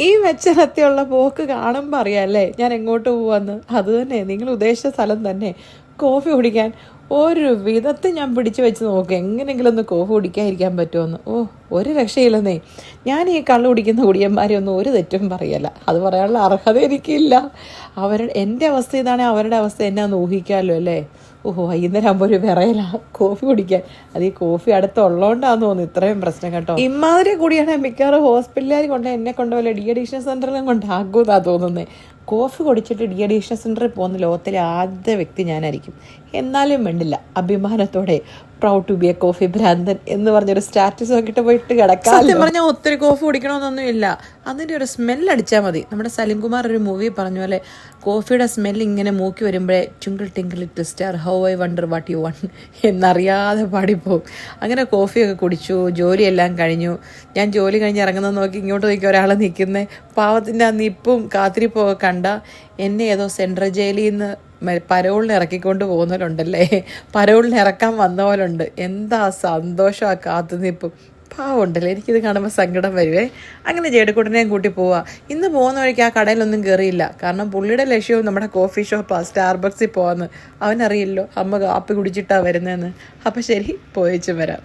ഈ മെച്ചനത്തിയുള്ള പോക്ക് കാണുമ്പോൾ അറിയാമല്ലേ ഞാൻ എങ്ങോട്ട് പോവാന്ന്. അത് തന്നെ, നിങ്ങൾ ഉദ്ദേശിച്ച സ്ഥലം തന്നെ. കോഫി കുടിക്കാൻ ഒരു വിധത്തിൽ ഞാൻ പിടിച്ചു വെച്ച് നോക്കും, എങ്ങനെയെങ്കിലും ഒന്ന് കോഫി കുടിക്കാതിരിക്കാൻ പറ്റുമെന്ന്. ഒരു രക്ഷയില്ലെന്നേ. ഞാൻ ഈ കള്ളു കുടിക്കുന്ന കുടിയന്മാരെ ഒന്നും ഒരു തെറ്റും പറയല്ല, അത് പറയാനുള്ള അർഹത എനിക്കില്ല. എൻ്റെ അവസ്ഥ ഇതാണെങ്കിൽ അവരുടെ അവസ്ഥ എന്നെ ഒന്ന് ഊഹിക്കാമല്ലോ അല്ലേ. വൈകുന്നേരം ആകുമ്പോൾ ഒരു വിറയല കോഫി കുടിക്കാൻ. അത് ഈ കോഫി അടുത്തുള്ളതുകൊണ്ടാന്ന് തോന്നുന്നു ഇത്രയും പ്രശ്നം കേട്ടോ. ഇമാതിരി കൂടിയാണെങ്കിൽ മിക്കവാറും ഹോസ്പിറ്റലുകാർ കൊണ്ട് എന്നെ കൊണ്ടുപോലെ ഡി അഡിക്ഷൻ സെൻ്ററിലും കൊണ്ടാകുമെന്നാണ് തോന്നുന്നത്. കോഫി കുടിച്ചിട്ട് ഡി അഡിക്ഷൻ സെൻ്ററിൽ പോകുന്ന ലോകത്തിലെ ആദ്യ വ്യക്തി ഞാനായിരിക്കും. എന്നാലും വേണ്ടില്ല, അഭിമാനത്തോടെ proud to be a coffee ഭ്രാന്തൻ എന്ന് പറഞ്ഞൊരു സ്റ്റാറ്റസ് നോക്കിയിട്ട് പോയിട്ട് കിടക്കാം. സത്യം പറഞ്ഞാൽ ഒത്തിരി കോഫി കുടിക്കണമെന്നൊന്നും ഇല്ല, അതിൻ്റെ ഒരു സ്മെല്ലടിച്ചാൽ മതി. നമ്മുടെ സലിംകുമാർ ഒരു മൂവി പറഞ്ഞ പോലെ കോഫിയുടെ സ്മെല്ല് ഇങ്ങനെ മൂക്കി വരുമ്പോഴേ twinkle twinkle little star how I wonder what you one എന്നറിയാതെ പാടിപ്പോവും. അങ്ങനെ കോഫിയൊക്കെ കുടിച്ചു, ജോലിയെല്ലാം കഴിഞ്ഞു. ഞാൻ ജോലി കഴിഞ്ഞ് ഇറങ്ങുന്നത് നോക്കി ഇങ്ങോട്ട് നോക്കി ഒരാൾ നിൽക്കുന്നത്, പാവത്തിൻ്റെ ആ നിപ്പും കാത്തിരിപ്പൊക്കെ കണ്ട എന്നെ ഏതോ സെൻട്രൽ ജയിലിൽ നിന്ന് പരോളിന് ഇറക്കിക്കൊണ്ട് പോകുന്നവരുണ്ടല്ലേ, പരോളിന് ഇറക്കാൻ വന്ന പോലുണ്ട്. എന്താ സന്തോഷം ആ കാത്തുനിൽപ്പും. പാവമുണ്ടല്ലേ, എനിക്കിത് കാണുമ്പോൾ സങ്കടം വരുവേ. അങ്ങനെ ജേഡിക്കുട്ടനെയും കൂട്ടി പോവാ. ഇന്ന് പോകുന്ന വഴിക്ക് ആ കടയിലൊന്നും കയറിയില്ല, കാരണം പുള്ളിയുടെ ലക്ഷ്യവും നമ്മുടെ കോഫി ഷോപ്പാണ്, സ്റ്റാർബക്സിൽ പോകാമെന്ന്. അവനറിയില്ലോ അമ്മ കാപ്പി കുടിച്ചിട്ടാണ് വരുന്നതെന്ന്. അപ്പം ശരി, പോയേച്ചും വരാം.